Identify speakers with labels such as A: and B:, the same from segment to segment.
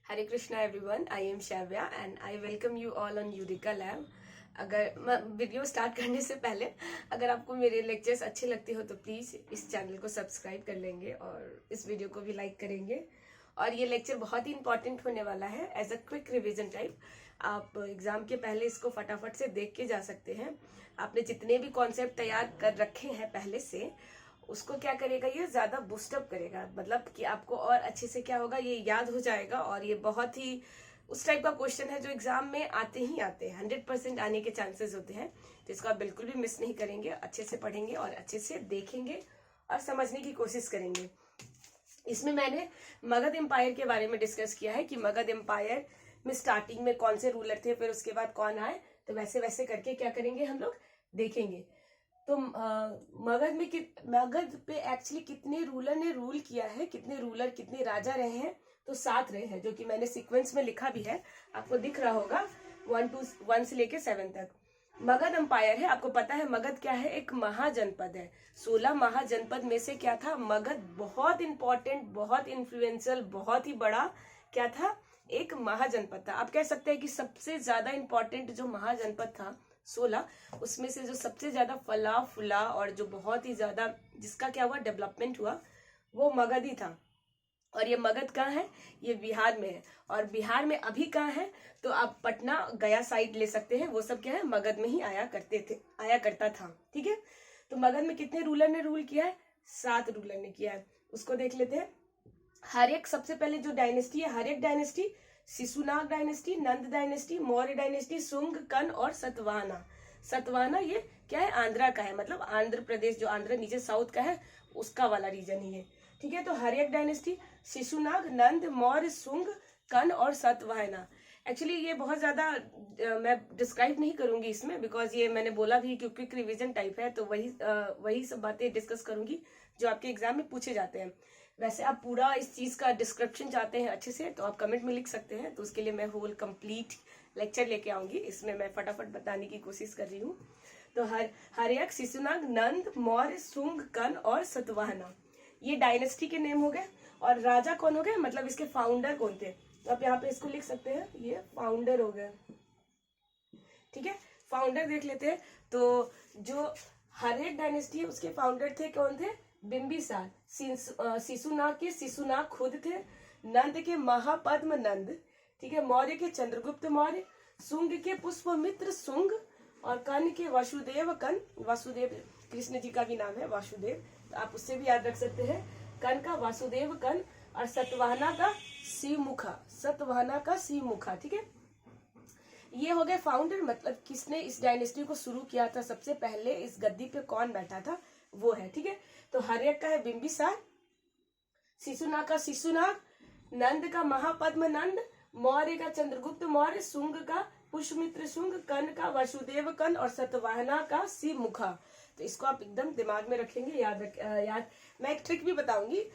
A: Hare Krishna everyone, I am Shravya and I welcome you all on Eureka lab. अगर video start करने से पहले अगर आपको मेरे लेक्चर्स अच्छे लगते हो तो प्लीज़ इस चैनल को सब्सक्राइब कर लेंगे और इस वीडियो को भी लाइक करेंगे। और ये लेक्चर बहुत ही इंपॉर्टेंट होने वाला है as a quick revision type. आप एग्जाम के पहले इसको फटाफट से देख के जा सकते हैं। आपने जितने भी कॉन्सेप्ट तैयार कर रखे हैं पहले से, उसको क्या करेगा, ये ज्यादा बूस्टअप करेगा। मतलब कि आपको और अच्छे से क्या होगा, ये याद हो जाएगा। और ये बहुत ही उस टाइप का क्वेश्चन है जो एग्जाम में आते ही आते हैं, 100% आने के चांसेस होते हैं। तो इसको आप बिल्कुल भी मिस नहीं करेंगे, अच्छे से पढ़ेंगे और अच्छे से देखेंगे और समझने की कोशिश करेंगे। इसमें मैंने मगध एम्पायर के बारे में डिस्कस किया है कि मगध एम्पायर में स्टार्टिंग में कौन से रूलर थे, फिर उसके बाद कौन आए। तो वैसे वैसे करके क्या करेंगे, हम लोग देखेंगे। तो मगध पे एक्चुअली कितने रूलर ने रूल किया है, कितने रूलर कितने राजा रहे हैं, तो 7 रहे हैं, जो कि मैंने सीक्वेंस में लिखा भी है, आपको दिख रहा होगा 1 से लेके 7 तक। मगध एम्पायर है, आपको पता है मगध क्या है, एक महाजनपद है। 16 महाजनपद में से क्या था, मगध बहुत इंपॉर्टेंट, बहुत इन्फ्लुएंशियल, बहुत ही बड़ा क्या था, एक महाजनपद था। आप कह सकते हैं कि सबसे ज्यादा इंपॉर्टेंट जो महाजनपद था 16, उसमें से जो सबसे ज्यादा फला फुला और जो बहुत ही ज्यादा जिसका क्या हुआ, डेवलपमेंट हुआ, वो मगध ही था। और ये मगध कहाँ है, ये बिहार में है। और बिहार में अभी कहाँ है, तो आप पटना गया साइड ले सकते हैं, वो सब क्या है, मगध में ही आया करता था। ठीक है, तो मगध में कितने रूलर ने रूल किया है, 7 रूलर ने किया है। उसको देख लेते हैं। हर एक सबसे पहले जो डायनेस्टी है, हर एक डायनेस्टी, शिशुनाग डायनेस्टी, नंद डायनेस्टी, मौर्य डायनेस्टी, सुंग, कन और सतवाहना। सतवाहना ये क्या है, आंध्रा का है, मतलब आंध्र प्रदेश, जो आंध्र नीचे साउथ का है उसका वाला रीजन ही है। ठीक है, तो हर एक डायनेस्टी, शिशुनाग, नंद, मौर्य, सुंग, कन और सतवाहना। एक्चुअली ये बहुत ज्यादा मैं डिस्क्राइब नहीं करूंगी इसमें, बिकॉज ये मैंने बोला भी कि क्विक रिवीजन टाइप है, तो वही सब बातें डिस्कस करूंगी जो आपके एग्जाम में पूछे जाते हैं। वैसे आप पूरा इस चीज का डिस्क्रिप्शन चाहते हैं अच्छे से, तो आप कमेंट में लिख सकते हैं, तो उसके लिए मैं होल कंप्लीट लेक्चर लेके आऊंगी। इसमें मैं फटाफट बताने की कोशिश कर रही हूँ। तो हर्यक, शिशुनाग, नंद, मौर्य, सुंग, कन और सतवाहना, ये डायनेस्टी के नेम हो गए। और राजा कौन हो गए, मतलब इसके फाउंडर कौन थे, तो आप यहाँ पे इसको लिख सकते हैं, ये फाउंडर हो गए। ठीक है, फाउंडर देख लेते हैं। तो जो हर्यक डायनेस्टी है उसके फाउंडर थे, कौन थे, बिंबिसार। शिशुनाग के शिशुनाग खुद थे, नंद के महापद्म नंद, ठीक है, मौर्य के चंद्रगुप्त मौर्य, सुंग के पुष्पमित्र सुंग, और कन के वासुदेव कन। वासुदेव कृष्ण जी का भी नाम है वासुदेव, तो आप उससे भी याद रख सकते हैं, कन का वासुदेव कन। और सतवाहना का शिवमुखा, सतवाहना का शिवमुखा। ठीक है, ये हो गए फाउंडर, मतलब किसने इस डायनेस्टी को शुरू किया था, सबसे पहले इस गद्दी पे कौन बैठा था, वो है। ठीक है, तो हर्यक का है बिंबिसार, शिशुनाग का शिशुनाग, नंद का महापद्म नंद, मौर्य का चंद्रगुप्त मौर्य, सुंग का पुष्यमित्र सुंग, कन का वसुदेव कन और सतवाहना का शिवमुखा। तो इसको आप एकदम दिमाग में रखेंगे, याद। मैं एक ट्रिक भी बताऊंगी।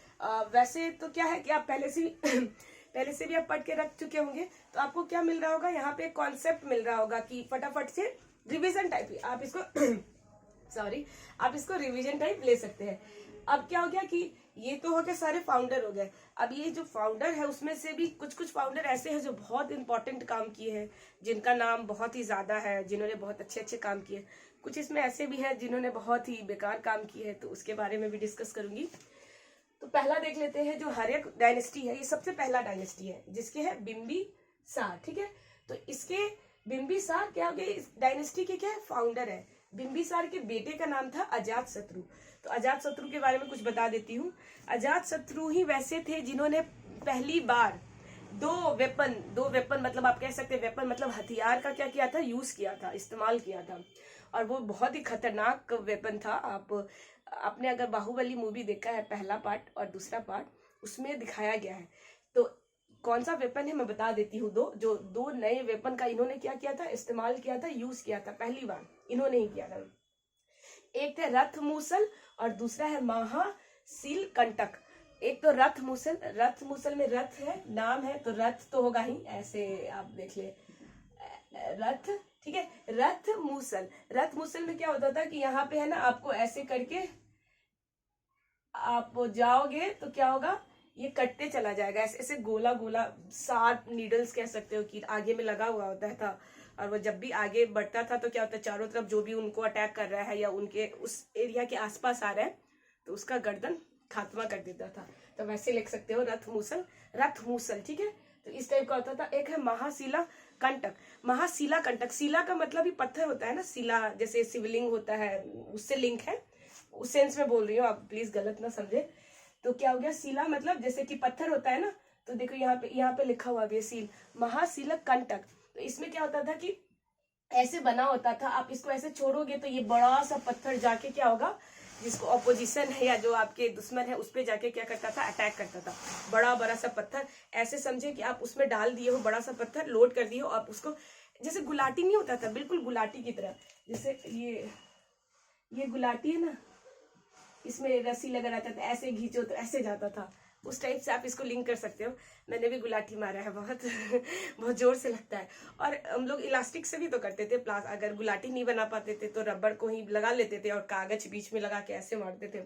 A: वैसे तो क्या है कि आप पहले से भी आप पढ़ के रख चुके होंगे, तो आपको क्या मिल रहा होगा, यहाँ पे एक कॉन्सेप्ट मिल रहा होगा कि फटाफट से रिविजन टाइप आप इसको आप इसको रिवीजन टाइप ले सकते हैं। अब क्या हो गया कि ये तो हो गए सारे फाउंडर हो गए। अब ये जो फाउंडर है उसमें से भी कुछ फाउंडर ऐसे हैं जो बहुत इंपॉर्टेंट काम किए हैं, जिनका नाम बहुत ही ज्यादा है, जिन्होंने बहुत अच्छे अच्छे काम किए। कुछ इसमें ऐसे भी हैं जिन्होंने बहुत ही बेकार काम किए हैं, तो उसके बारे में भी डिस्कस करूंगी। तो पहला देख लेते हैं, जो हर्यक डायनेस्टी है, ये सबसे पहला डायनेस्टी है, जिसके है बिंबिसार। ठीक है, तो इसके बिंबिसार क्या हो गए, इस डायनेस्टी के क्या है, फाउंडर है। बिंबिसार के बेटे का नाम था अजात शत्रु। तो अजात शत्रु के बारे में कुछ बता देती हूँ। अजात शत्रु ही वैसे थे जिन्होंने पहली बार दो वेपन मतलब आप कह सकते हैं वेपन मतलब हथियार का क्या किया था, यूज किया था, इस्तेमाल किया था। और वो बहुत ही खतरनाक वेपन था। आपने अगर बाहुबली मूवी देखा है, पहला पार्ट और दूसरा पार्ट, उसमें दिखाया गया है। तो कौन सा वेपन है मैं बता देती हूँ। दो नए वेपन का इन्होंने क्या किया था, इस्तेमाल किया था, यूज किया था, पहली बार इन्होंने ही किया था। एक थे रथ मूसल और दूसरा है महाशील कंटक। एक तो रथ मूसल में रथ है, नाम है, तो रथ तो होगा ही, ऐसे आप देख ले रथ। ठीक है, रथ मूसल में क्या होता था कि यहाँ पे है ना, आपको ऐसे करके आप जाओगे तो क्या होगा, ये कटते चला जाएगा, ऐसे ऐसे गोला गोला 7 नीडल्स कह सकते हो कि आगे में लगा हुआ होता था। और वो जब भी आगे बढ़ता था तो क्या होता है, चारों तरफ जो भी उनको अटैक कर रहा है या उनके उस एरिया के आसपास आ रहा है तो उसका गर्दन खात्मा कर देता था। तो वैसे लिख सकते हो रथ मूसल, रथ मूसल, ठीक है। तो इस टाइप का होता था। एक है महाशिला कंटक। महाशिला कंटक, शिला का मतलब ही पत्थर होता है ना, शिला जैसे शिवलिंग होता है, उससे लिंक है, उस सेंस में बोल रही हूँ, आप प्लीज गलत ना समझे। तो क्या हो गया, शिला मतलब जैसे कि पत्थर होता है ना, तो देखो यहाँ पे लिखा हुआ भी है सील, महाशिला कंटक। तो इसमें क्या होता था कि ऐसे बना होता था, आप इसको ऐसे छोड़ोगे तो ये बड़ा सा पत्थर जाके क्या होगा, जिसको ऑपोजिशन है या जो आपके दुश्मन है उस पे जाके क्या करता था, अटैक करता था। बड़ा बड़ा सा पत्थर, ऐसे समझे कि आप उसमें डाल दिए हो, बड़ा सा पत्थर लोड कर दिए हो, आप उसको जैसे गुलाटी नहीं होता था, बिल्कुल गुलाटी की तरह, जैसे ये गुलाटी है ना, इसमें रस्सी लगा रहता था, ऐसे खींचो तो ऐसे जाता था, उस टाइप से आप इसको लिंक कर सकते हो। मैंने भी गुलाटी मारा है बहुत बहुत जोर से लगता है। और हम लोग इलास्टिक से भी तो करते थे, प्लास अगर गुलाटी नहीं बना पाते थे तो रबड़ को ही लगा लेते थे और कागज बीच में लगा के ऐसे मारते थे।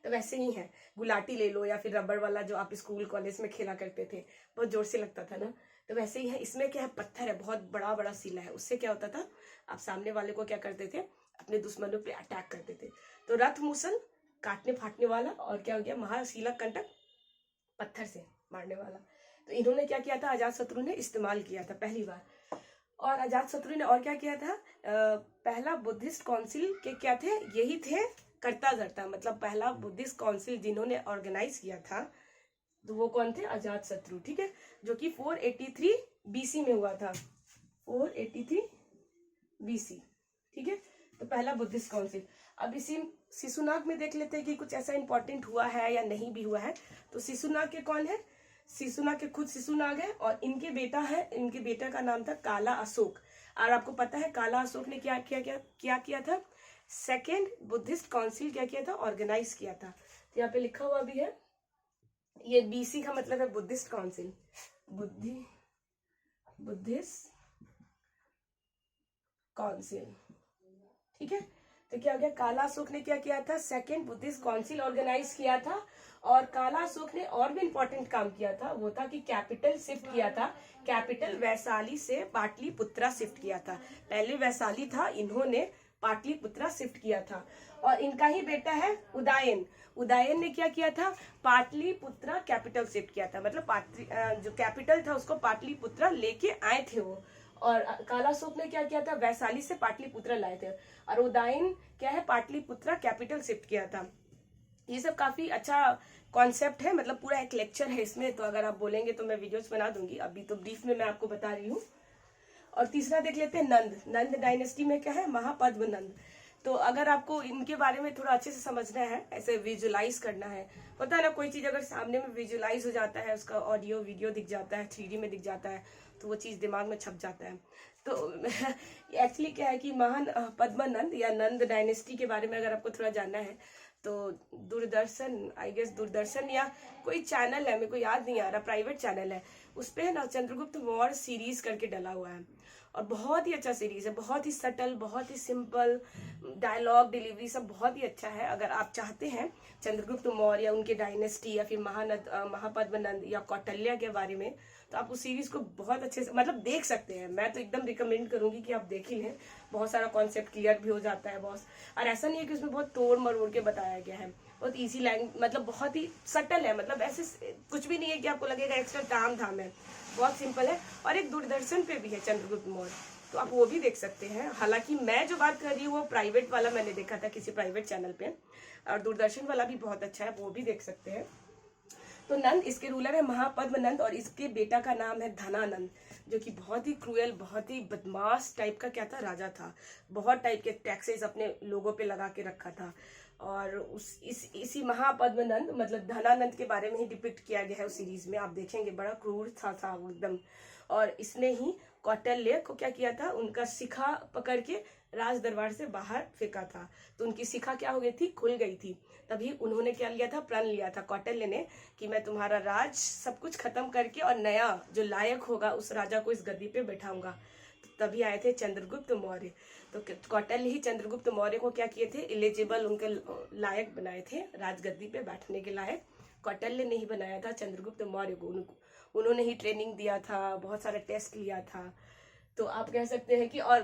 A: तो वैसे ही है, गुलाटी ले लो या फिर रबड़ वाला जो आप स्कूल कॉलेज में खेला करते थे, बहुत जोर से लगता था ना, तो वैसे ही है। इसमें क्या है, पत्थर है, बहुत बड़ा बड़ा शिला है, उससे क्या होता था, आप सामने वाले को क्या करते थे, अपने दुश्मनों पे अटैक करते थे। तो रथ मूसल काटने फाटने वाला, और क्या हो गया महाशिला कंटक पत्थर से मारने वाला। तो इन्होंने क्या किया था, अजात शत्रु ने इस्तेमाल किया था पहली बार। और अजात शत्रु ने और क्या किया था, पहला बुद्धिस्ट काउंसिल के क्या थे, यही थे करता धरता, मतलब पहला बुद्धिस्ट काउंसिल जिन्होंने ऑर्गेनाइज किया था तो वो कौन थे, अजात शत्रु, ठीक है, जो कि 483 बीसी में हुआ था, 483 बीसी, ठीक है। तो पहला बुद्धिस्ट काउंसिल। अब इसी शिशुनाग में देख लेते हैं कि कुछ ऐसा इंपॉर्टेंट हुआ है या नहीं भी हुआ है। तो शिशुनाग के कौन है, शिशुनाग के खुद शिशुनाग है, और इनके बेटा है, इनके बेटा का नाम था काला अशोक। और आपको पता है काला अशोक ने क्या किया था, सेकेंड बुद्धिस्ट काउंसिल क्या किया था, ऑर्गेनाइज किया था। तो यहाँ पे लिखा हुआ भी है, ये बीसी का मतलब है बुद्धिस्ट काउंसिल, बुद्धिस्ट काउंसिल, ठीक है। तो क्या हो गया, काला अशोक ने क्या किया था, सेकेंड बुद्धिस्ट काउंसिल ऑर्गेनाइज किया था। और काला अशोक ने और भी इंपॉर्टेंट काम किया था, वो था कि कैपिटल शिफ्ट किया था, कैपिटल वैशाली से पाटलिपुत्रा शिफ्ट किया था। पहले वैशाली था, इन्होंने पाटलिपुत्रा शिफ्ट किया था। और इनका ही बेटा है उदयन, उदयन ने क्या किया था, पाटलिपुत्रा कैपिटल शिफ्ट किया था, मतलब जो कैपिटल था उसको पाटलिपुत्रा लेके आए थे वो। और कालाशोक ने क्या किया था, वैशाली से पाटलिपुत्रा लाए थे। और उदयन क्या है, पाटलिपुत्रा कैपिटल शिफ्ट किया था। ये सब काफी अच्छा कॉन्सेप्ट है, मतलब पूरा एक लेक्चर है इसमें, तो अगर आप बोलेंगे तो मैं वीडियोस बना दूंगी, अभी तो ब्रीफ में मैं आपको बता रही हूँ। और तीसरा देख लेते हैं नंद। नंद डायनेस्टी में क्या है, महापद्म नंद। तो अगर आपको इनके बारे में थोड़ा अच्छे से समझना है, ऐसे विजुलाइज करना है, होता है ना कोई चीज अगर सामने में विजुलाइज हो जाता है, उसका ऑडियो वीडियो दिख जाता है, 3D में दिख जाता है, तो वो चीज दिमाग में छप जाता है। तो एक्चुअली क्या है कि महान पद्मानंद या नंद डायनेस्टी के बारे में अगर आपको थोड़ा जानना है तो दूरदर्शन, आई गेस दूरदर्शन या कोई चैनल है, मेरे को याद नहीं आ रहा, प्राइवेट चैनल है, उस पे ना चंद्रगुप्त मौर्य सीरीज करके डला हुआ है। और बहुत ही अच्छा सीरीज है, बहुत ही सटल, बहुत ही सिंपल, डायलॉग डिलीवरी सब बहुत ही अच्छा है। अगर आप चाहते हैं चंद्रगुप्त मौर्य या उनके डायनेस्टी या फिर महापद्मनंद या कौटल्या के बारे में, तो आप उस सीरीज को बहुत अच्छे से मतलब देख सकते हैं। मैं तो एकदम रिकमेंड करूंगी कि आप देख ही लें, बहुत सारा कॉन्सेप्ट क्लियर भी हो जाता है बहुत। और ऐसा नहीं है कि उसमें बहुत तोड़ मरोड़ के बताया गया है, बहुत इजी लैंग्वेज, मतलब बहुत ही सटल है, मतलब ऐसे कुछ भी नहीं है कि आपको लगेगा एक्स्ट्रा ताम झाम है, बहुत सिंपल है। और एक दूरदर्शन पे भी है चंद्रगुप्त मौर्य, तो आप वो भी देख सकते हैं। हालांकि मैं जो बात कर रही हूँ वो प्राइवेट वाला मैंने देखा था किसी प्राइवेट चैनल पे, और दूरदर्शन वाला भी बहुत अच्छा है, वो भी देख सकते हैं। तो नंद इसके रूलर है महापद्मनंद, और इसके बेटा का नाम है धनानंद, जो कि बहुत ही क्रूएल, बहुत ही बदमाश टाइप का क्या था, राजा था। बहुत टाइप के टैक्सेस अपने लोगों पे लगा के रखा था। और इसी महापद्मनंद मतलब धनानंद के बारे में ही डिपिक्ट किया गया है उस सीरीज में, आप देखेंगे बड़ा क्रूर था वो एकदम। और इसने ही कौटल्य को क्या किया था, उनका शिखा पकड़ के राज दरबार से बाहर फेंका था। तो उनकी शिखा क्या हो गई थी, खुल गई थी। तभी उन्होंने क्या लिया था, प्रण लिया था कौटल्य ने कि मैं तुम्हारा राज सब कुछ खत्म करके और नया जो लायक होगा उस राजा को इस गद्दी पे बैठाऊंगा। तो तभी आए थे चंद्रगुप्त मौर्य। तो कौटल्य ही चंद्रगुप्त मौर्य को क्या किए थे, एलिजिबल, उनके लायक बनाए थे, राजगद्दी पे बैठने के लायक कौटिल्य ने ही बनाया था चंद्रगुप्त मौर्य को। उन्होंने ही ट्रेनिंग दिया था, बहुत सारा टेस्ट लिया था। तो आप कह सकते हैं कि, और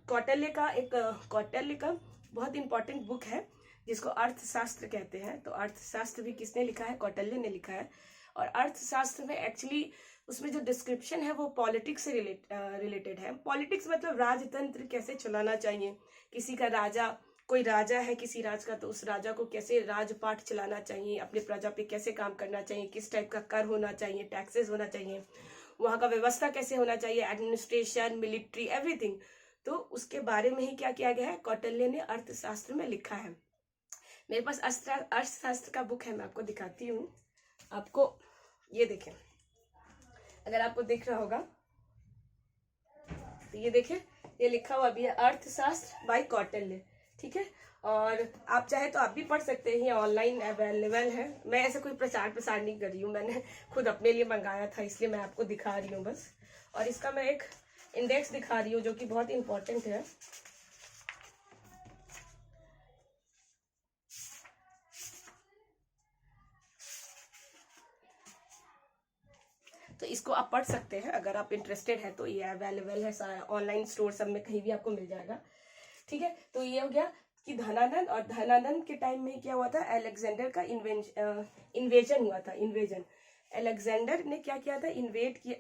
A: कौटिल्य का बहुत इंपॉर्टेंट बुक है जिसको अर्थशास्त्र कहते हैं। तो अर्थशास्त्र भी किसने लिखा है? कौटिल्य ने लिखा है। और अर्थशास्त्र में एक्चुअली उसमें जो डिस्क्रिप्शन है वो पॉलिटिक्स से रिलेटेड है। पॉलिटिक्स मतलब राजतंत्र कैसे चलाना चाहिए, किसी का राजा, कोई राजा है किसी राज का, तो उस राजा को कैसे राजपाट चलाना चाहिए, अपने प्रजा पे कैसे काम करना चाहिए, किस टाइप का कर होना चाहिए, टैक्सेस होना चाहिए, वहाँ का व्यवस्था कैसे होना चाहिए, एडमिनिस्ट्रेशन, मिलिट्री, एवरीथिंग। तो उसके बारे में ही क्या किया गया है, कौटिल्य ने अर्थशास्त्र में लिखा है। मेरे पास अर्थशास्त्र का बुक है, मैं आपको दिखाती हूँ। आपको ये देखें, अगर आपको दिख रहा होगा तो ये देखें, ये लिखा हुआ भी है अर्थशास्त्र बाय कौटिल्य, ठीक है। और आप चाहे तो आप भी पढ़ सकते हैं, ये ऑनलाइन अवेलेबल है। मैं ऐसे कोई प्रचार प्रसार नहीं कर रही हूँ, मैंने खुद अपने लिए मंगाया था, इसलिए मैं आपको दिखा रही हूँ बस। और इसका मैं एक इंडेक्स दिखा रही हूँ जो कि बहुत इंपॉर्टेंट है। तो इसको आप पढ़ सकते हैं अगर आप इंटरेस्टेड है तो। ये अवेलेबल है ऑनलाइन स्टोर सब में, कहीं भी आपको मिल जाएगा, ठीक है। तो ये हो गया कि धनानंद, और धनानंद के टाइम में क्या हुआ था, अलेक्जेंडर का इन्वेजन हुआ था। इन्वेजन, अलेक्जेंडर ने क्या किया था,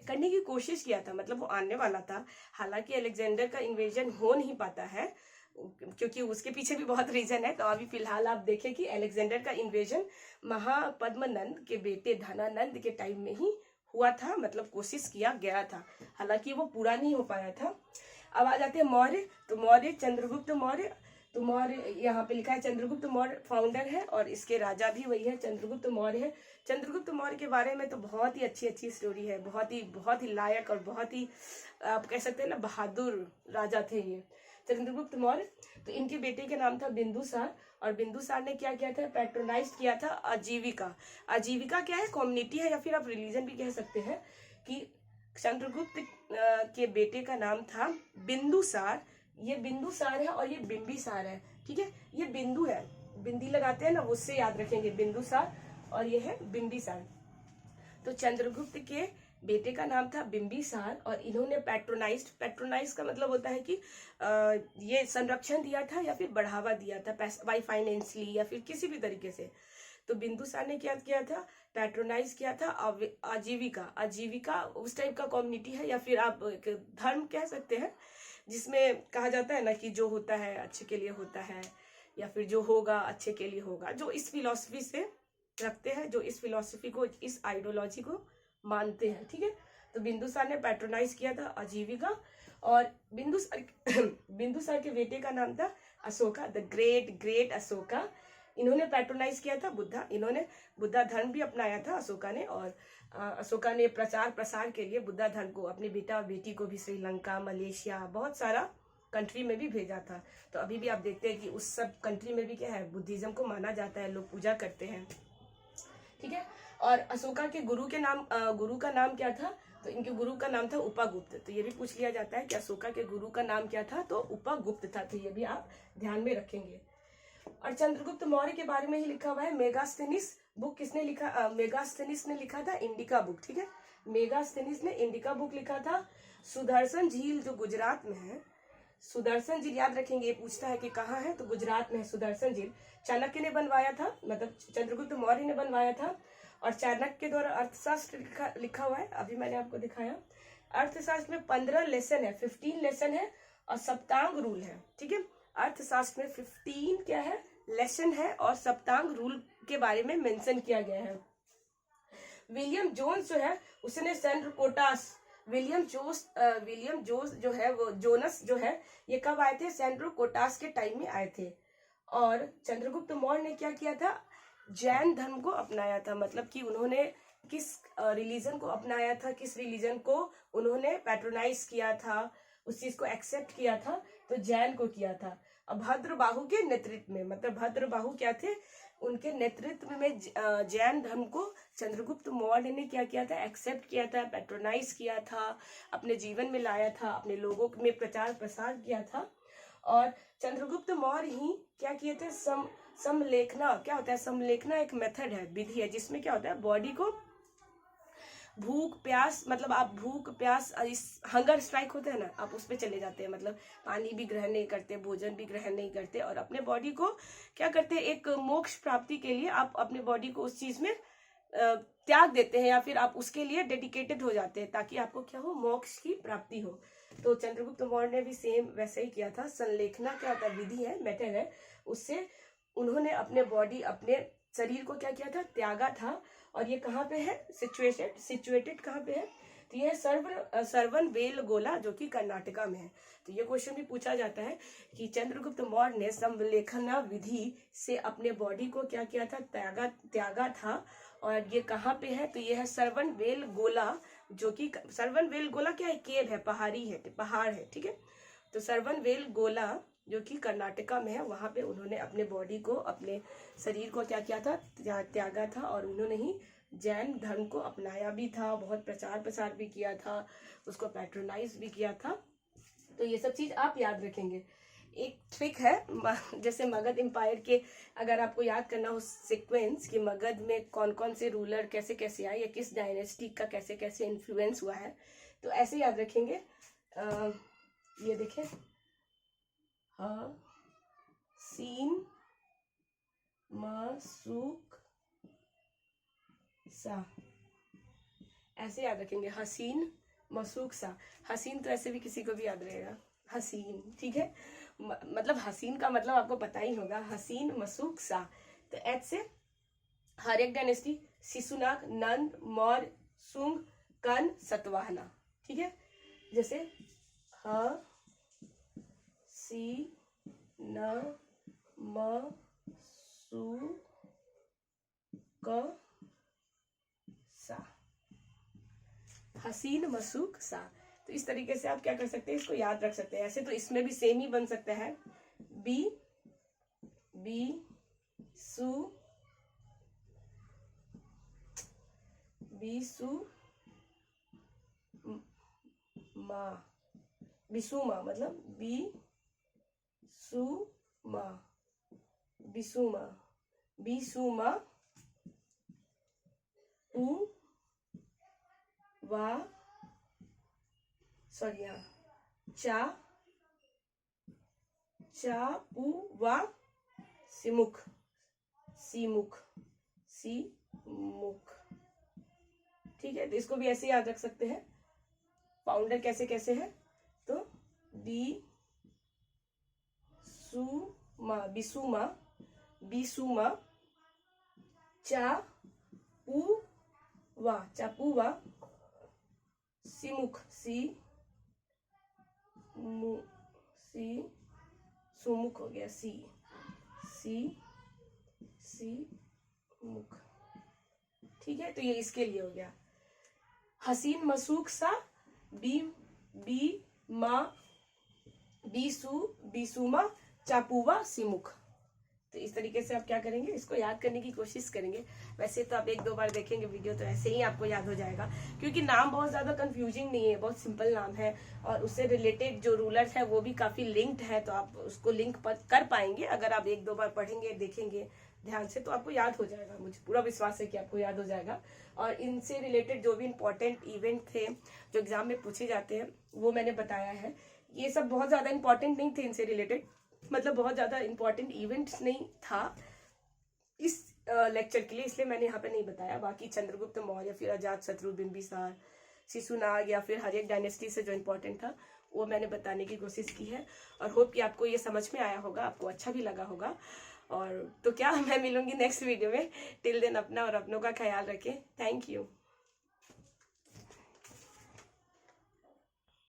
A: करने की कोशिश किया था, मतलब वो आने वाला था। हालांकि अलेक्जेंडर का इन्वेजन हो नहीं पाता है क्योंकि उसके पीछे भी बहुत रीजन है। तो अभी फिलहाल आप देखें कि अलेक्जेंडर का इन्वेजन महापद्मनंद के बेटे धनानंद के टाइम में ही हुआ था, मतलब कोशिश किया गया था, हालांकि वो पूरा नहीं हो पाया था। अब आ जाते हैं मौर्य। तो मौर्य, चंद्रगुप्त मौर्य। तो मौर्य यहाँ पे लिखा है चंद्रगुप्त मौर्य फाउंडर है और इसके राजा भी वही है, चंद्रगुप्त मौर्य है। चंद्रगुप्त मौर्य के बारे में तो बहुत ही अच्छी स्टोरी है, बहुत ही लायक और बहुत ही आप कह सकते हैं ना बहादुर राजा थे ये चंद्रगुप्त मौर्य। तो इनके बेटे का नाम था बिंदुसार, और बिंदुसार ने क्या किया था, पैट्रोनाइज किया था आजीविका। आजीविका क्या है, कम्युनिटी है या फिर आप रिलीजन भी कह सकते हैं। कि चंद्रगुप्त के बेटे का नाम था बिंदुसार। ये बिंदुसार है और ये बिंबिसार है, ठीक है। ये बिंदु है, बिंदी लगाते हैं ना, उससे याद रखेंगे, बिंदुसार, और ये है बिंबिसार। तो चंद्रगुप्त के बेटे का नाम था बिंबिसार और इन्होंने पैट्रोनाइज का मतलब होता है कि ये संरक्षण दिया था या फिर बढ़ावा दिया था, बाई फाइनेंशियली या फिर किसी भी तरीके से। तो बिंदुसार ने क्या किया था, पैट्रोनाइज किया था आजीविका उस टाइप का कम्युनिटी है या फिर आप धर्म कह सकते हैं, जिसमें कहा जाता है ना कि जो होता है अच्छे के लिए होता है या फिर जो होगा अच्छे के लिए होगा, जो इस फिलॉसफी से रखते हैं, जो इस फिलॉसफी को, इस आइडियोलॉजी को मानते हैं, ठीक है। तो बिंदुसार ने पैट्रोनाइज किया था आजीविका। और बिंदुसार के बेटे का नाम था अशोका, द ग्रेट अशोका। इन्होंने पैट्रोनाइज किया था बुद्धा, इन्होंने बुद्धा धर्म भी अपनाया था अशोका ने। और अशोका ने प्रचार प्रसार के लिए बुद्धा धर्म को अपने बेटा और बेटी को भी श्रीलंका, मलेशिया, बहुत सारा कंट्री में भी भेजा था। तो अभी भी आप देखते हैं कि उस सब कंट्री में भी क्या है, बुद्धिज्म को माना जाता है, लोग पूजा करते हैं, ठीक है। और अशोका के गुरु का नाम क्या था, तो इनके गुरु का नाम था उपगुप्त। तो ये भी पूछ लिया जाता है कि अशोका के गुरु का नाम क्या था, तो उपगुप्त था। तो ये भी आप ध्यान में रखेंगे। और चंद्रगुप्त मौर्य के बारे में ही लिखा हुआ है मेगास्थनीज बुक। किसने लिखा, मेगास्थनीज ने लिखा था इंडिका बुक, ठीक है। मेगास्थनीज ने इंडिका बुक लिखा था। सुदर्शन झील जो गुजरात में है, सुदर्शन झील याद रखेंगे, ये पूछता है कि कहाँ है, तो गुजरात में है सुदर्शन झील। चाणक्य ने बनवाया था, मतलब चंद्रगुप्त मौर्य ने बनवाया था। और चाणक्य के द्वारा अर्थशास्त्र लिखा हुआ है, अभी मैंने आपको दिखाया। अर्थशास्त्र में 15 लेसन है, 15 लेसन है और सप्तांग रूल है, ठीक है। अर्थशास्त्र में 15 क्या है, लेसन है और सप्तांग रूल के बारे में मेंशन किया गया है। विलियम जोन्स जो है उसने सेंट्र कोटास, विलियम जोन्स जो है, वो जोनस जो है, ये कब आए थे, सेंट्रो कोटास के टाइम में आए थे। और चंद्रगुप्त मौर्य ने क्या किया था, जैन धर्म को अपनाया था। मतलब कि उन्होंने किस रिलीजन को अपनाया था, किस रिलीजन को उन्होंने पैट्रोनाइज किया था, उस चीज को एक्सेप्ट किया था, तो जैन को किया था। अब भद्रबाहु के नेतृत्व में, मतलब भद्रबाहु क्या थे, उनके नेतृत्व में जैन धर्म को चंद्रगुप्त मौर्य ने क्या किया था, एक्सेप्ट किया था, पैट्रोनाइज किया था, अपने जीवन में लाया था, अपने लोगों में प्रचार प्रसार किया था। और चंद्रगुप्त मौर्य ही क्या किए थे, समलेखना क्या होता है? समलेखना एक मेथड है, विधि है, जिसमें क्या होता है, बॉडी को भूख प्यास, मतलब आप भूख प्यास, इस हंगर स्ट्राइक होता है ना, आप उस पर चले जाते हैं, मतलब पानी भी ग्रहण नहीं करते, भोजन भी ग्रहण नहीं करते, और अपने बॉडी को क्या करते हैं, एक मोक्ष प्राप्ति के लिए आप अपने बॉडी को उस चीज में त्याग देते हैं, या फिर आप उसके लिए डेडिकेटेड हो जाते हैं, ताकि आपको क्या हो, मोक्ष की प्राप्ति हो। तो चंद्रगुप्त मौर्य ने भी सेम वैसे ही किया था। संलेखना क्या होता है, विधि है, मेथड है, उससे उन्होंने अपने बॉडी, अपने शरीर को क्या किया था, त्यागा था। और ये कहाँ पे है सिचुएटेड कहाँ पे है? तो ये सरवन बेलगोला, जो कि कर्नाटका में है। तो ये क्वेश्चन भी पूछा जाता है कि चंद्रगुप्त मौर्य ने संलेखना विधि से अपने बॉडी को क्या किया था, त्यागा था, और ये कहाँ पे है? तो ये है सरवन बेलगोला, जो कि सरवन बेलगोला क्या है, केव है, पहाड़ है, ठीक है। तो सरवन बेलगोला जो कि कर्नाटका में है, वहां पे उन्होंने अपने बॉडी को, अपने शरीर को क्या किया था, त्यागा था, और उन्होंने ही जैन धर्म को अपनाया भी था, बहुत प्रचार प्रसार भी किया था, उसको पैट्रोनाइज भी किया था। तो ये सब चीज आप याद रखेंगे। एक ट्रिक है, जैसे मगध एम्पायर के, अगर आपको याद करना हो सीक्वेंस कि मगध में कौन कौन से रूलर कैसे कैसे आए, या किस डायनेस्टी का कैसे कैसे इन्फ्लुएंस हुआ है, तो ऐसे याद रखेंगे। ये देखें, हसीन मसूक सा, ऐसे याद रखेंगे, हसीन मसूक सा। हसीन तो ऐसे भी किसी को भी याद रहेगा, हसीन, ठीक है। मतलब हसीन का मतलब आपको पता ही होगा, हसीन मसूक सा। तो एच से हर एक डायनेस्टी, शिशुनाग, नंद, मौर्य, सुंग, कन, सतवाहना, ठीक है। जैसे सी न म सु क सा, हसीन मसूक सा। तो इस तरीके से आप क्या कर सकते हैं, इसको याद रख सकते हैं। ऐसे तो इसमें भी सेम ही बन सकता है, बी सु बिसुमा, मतलब बिसुमा उ वा, सॉरी, यहाँ चा पू वा सिमुख, ठीक है। तो इसको भी ऐसे याद रख सकते हैं। फाउंडर कैसे कैसे है, तो बिसुमा चापुवा सिमुख, सुमुख हो गया, मुख, ठीक है। तो ये इसके लिए हो गया, हसीन मसूक सा, बिसुमा चापुवा सिमुख। तो इस तरीके से आप क्या करेंगे, इसको याद करने की कोशिश करेंगे। वैसे तो आप 1-2 बार देखेंगे वीडियो तो ऐसे ही आपको याद हो जाएगा, क्योंकि नाम बहुत ज्यादा कंफ्यूजिंग नहीं है, बहुत सिंपल नाम है, और उससे रिलेटेड जो रूलर्स है वो भी काफी लिंक्ड है, तो आप उसको लिंक कर पाएंगे। अगर आप 1-2 बार पढ़ेंगे, देखेंगे ध्यान से, तो आपको याद हो जाएगा। मुझे पूरा विश्वास है कि आपको याद हो जाएगा। और इनसे रिलेटेड जो भी इंपॉर्टेंट इवेंट थे जो एग्जाम में पूछे जाते हैं, वो मैंने बताया है। ये सब बहुत ज्यादा इंपॉर्टेंट नहीं थे इनसे रिलेटेड, मतलब बहुत ज्यादा इंपॉर्टेंट इवेंट्स नहीं था इस लेक्चर के लिए, इसलिए मैंने यहाँ पे नहीं बताया। बाकी चंद्रगुप्त मौर्य, फिर अजातशत्रु, बिंबिसार, शिशुनाग, या फिर हर एक डायनेस्टी से जो इम्पोर्टेंट था वो मैंने बताने की कोशिश की है। और होप कि आपको ये समझ में आया होगा, आपको अच्छा भी लगा होगा। और तो क्या, मैं मिलूंगी नेक्स्ट वीडियो में। टिल देन अपना और अपनों का ख्याल रखें। Thank you.